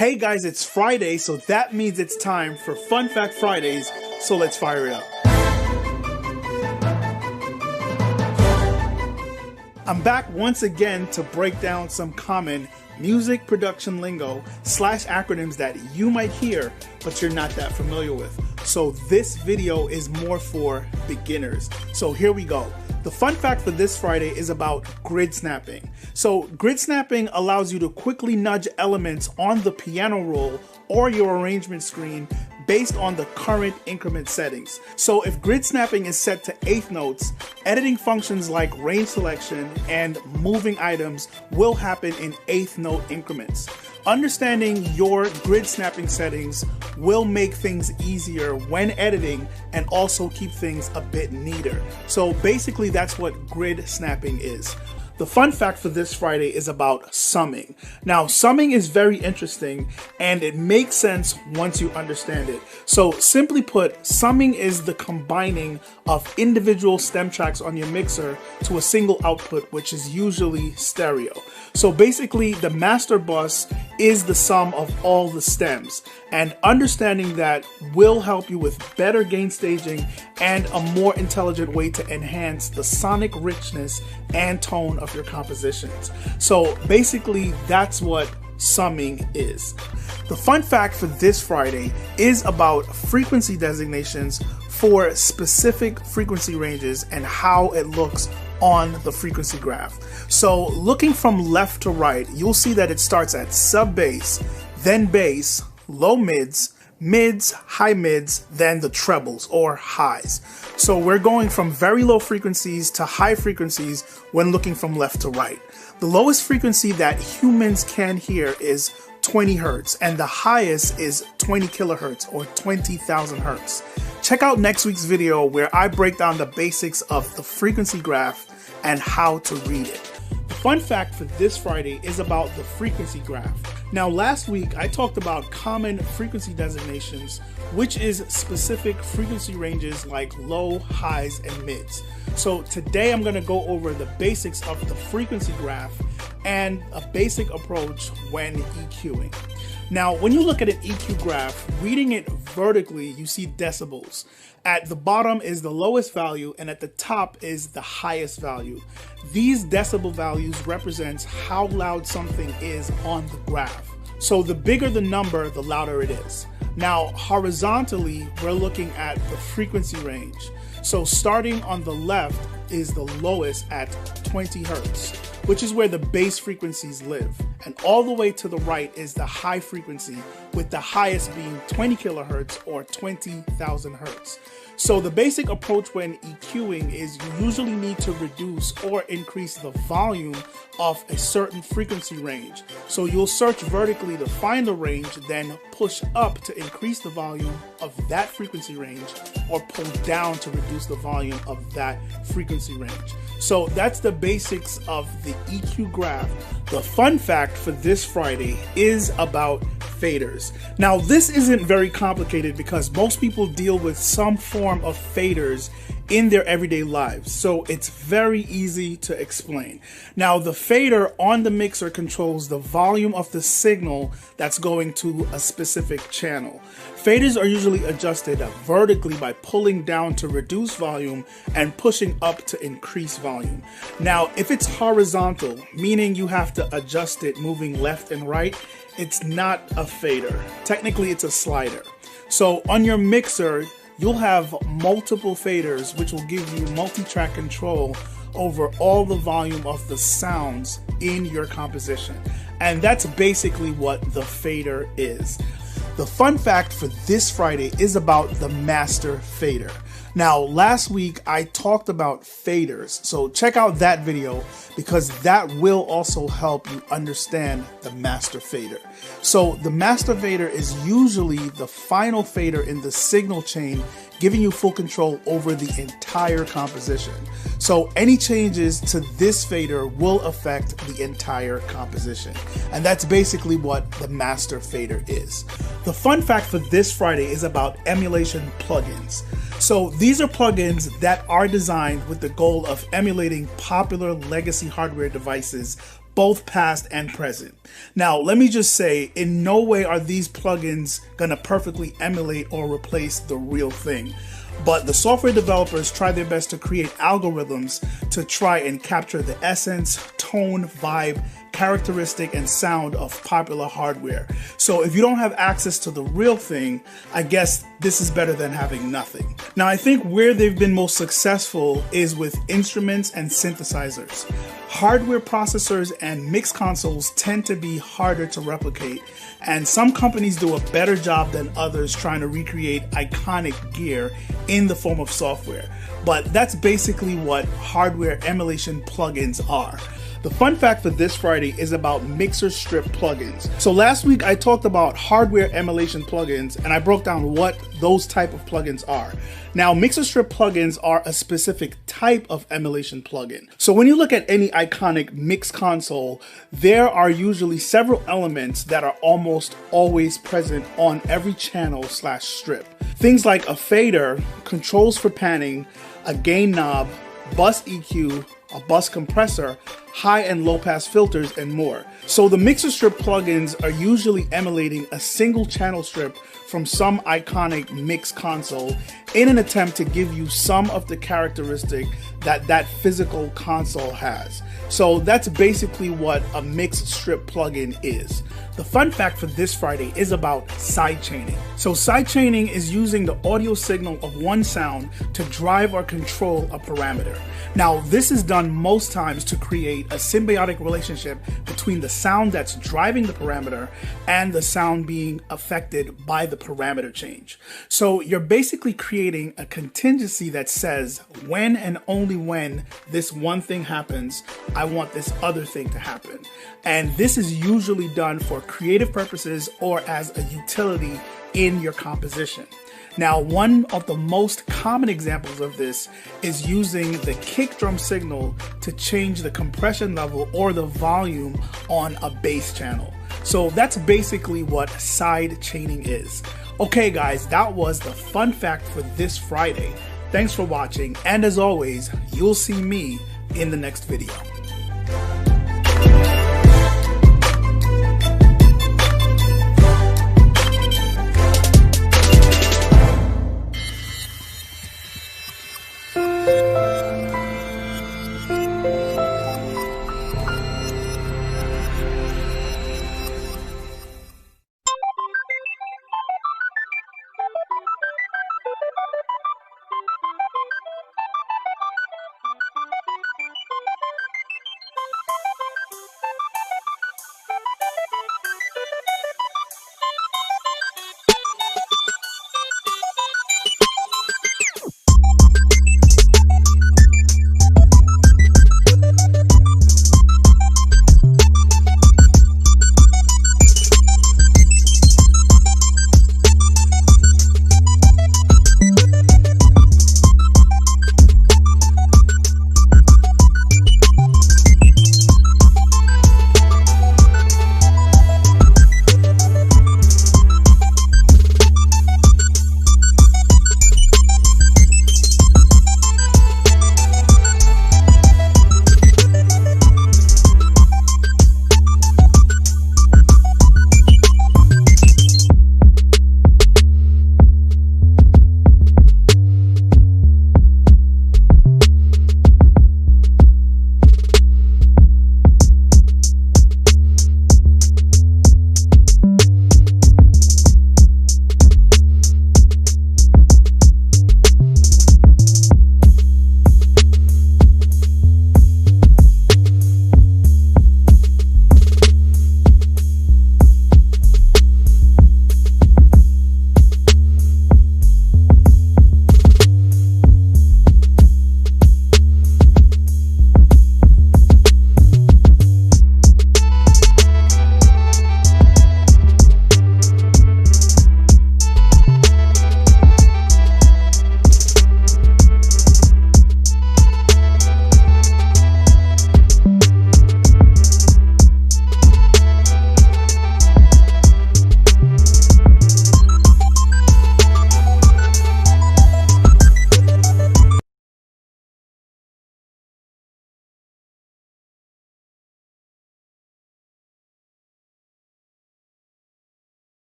Hey guys, it's Friday, so that means it's time for Fun Fact Fridays, so let's fire it up. I'm back once again to break down some common music production lingo / acronyms that you might hear, but you're not that familiar with. So this video is more for beginners. So here we go. The fun fact for this Friday is about grid snapping. So grid snapping allows you to quickly nudge elements on the piano roll or your arrangement screen based on the current increment settings. So if grid snapping is set to eighth notes, editing functions like range selection and moving items will happen in eighth note increments. Understanding your grid snapping settings will make things easier when editing and also keep things a bit neater. So basically that's what grid snapping is. The fun fact for this Friday is about summing. Now, summing is very interesting and it makes sense once you understand it. So simply put, summing is the combining of individual stem tracks on your mixer to a single output, which is usually stereo. So basically, the master bus is the sum of all the stems, and understanding that will help you with better gain staging and a more intelligent way to enhance the sonic richness and tone of your compositions. So basically, that's what summing is. The fun fact for this Friday is about frequency designations for specific frequency ranges and how it looks on the frequency graph. So looking from left to right, you'll see that it starts at sub bass, then bass, low mids, mids, high mids, then the trebles or highs. So we're going from very low frequencies to high frequencies when looking from left to right. The lowest frequency that humans can hear is 20 hertz, and the highest is 20 kilohertz or 20,000 hertz. Check out next week's video where I break down the basics of the frequency graph and how to read it. The fun fact for this Friday is about the frequency graph. Now, last week I talked about common frequency designations, which is specific frequency ranges like low, highs, and mids. So today I'm going to go over the basics of the frequency graph and a basic approach when EQing. Now, when you look at an EQ graph, reading it vertically, you see decibels. At the bottom is the lowest value, and at the top is the highest value. These decibel values represents how loud something is on the graph. So the bigger the number, the louder it is. Now, horizontally, we're looking at the frequency range. So starting on the left is the lowest at 20 hertz, which is where the bass frequencies live. And all the way to the right is the high frequency, with the highest being 20 kilohertz or 20,000 hertz. So the basic approach when EQing is you usually need to reduce or increase the volume of a certain frequency range. So you'll search vertically to find the range, then push up to increase the volume of that frequency range, or pull down to reduce the volume of that frequency range. So that's the basics of the EQ graph. The fun fact for this Friday is about faders. Now, this isn't very complicated because most people deal with some form of faders in their everyday lives, so it's very easy to explain. Now, the fader on the mixer controls the volume of the signal that's going to a specific channel. Faders are usually adjusted vertically by pulling down to reduce volume and pushing up to increase volume. Now, if it's horizontal, meaning you have to adjust it moving left and right, it's not a fader. Technically, it's a slider. So on your mixer, you'll have multiple faders, which will give you multi-track control over all the volume of the sounds in your composition. And that's basically what the fader is. The fun fact for this Friday is about the master fader. Now, last week I talked about faders, so check out that video because that will also help you understand the master fader. So the master fader is usually the final fader in the signal chain, giving you full control over the entire composition. So any changes to this fader will affect the entire composition. And that's basically what the master fader is. The fun fact for this Friday is about emulation plugins. So these are plugins that are designed with the goal of emulating popular legacy hardware devices both past and present. Now, let me just say, in no way are these plugins gonna perfectly emulate or replace the real thing. But the software developers try their best to create algorithms to try and capture the essence, tone, vibe, characteristic, and sound of popular hardware. So if you don't have access to the real thing, I guess this is better than having nothing. Now, I think where they've been most successful is with instruments and synthesizers. Hardware processors and mix consoles tend to be harder to replicate, and some companies do a better job than others trying to recreate iconic gear in the form of software. But that's basically what hardware emulation plugins are. The fun fact for this Friday is about mixer strip plugins. So last week I talked about hardware emulation plugins and I broke down what those type of plugins are. Now, mixer strip plugins are a specific type of emulation plugin. So when you look at any iconic mix console, there are usually several elements that are almost always present on every channel / strip. Things like a fader, controls for panning, a gain knob, bus EQ, a bus compressor, high and low pass filters, and more. So the mixer strip plugins are usually emulating a single channel strip from some iconic mix console in an attempt to give you some of the characteristic that that physical console has. So that's basically what a mix strip plugin is. The fun fact for this Friday is about sidechaining. So sidechaining is using the audio signal of one sound to drive or control a parameter. Now, this is done most times to create a symbiotic relationship between the sound that's driving the parameter and the sound being affected by the parameter change. So you're basically creating a contingency that says when and only when this one thing happens, I want this other thing to happen. And this is usually done for creative purposes or as a utility in your composition. Now, one of the most common examples of this is using the kick drum signal to change the compression level or the volume on a bass channel. So that's basically what side chaining is. Okay guys, that was the fun fact for this Friday. Thanks for watching, and as always, you'll see me in the next video.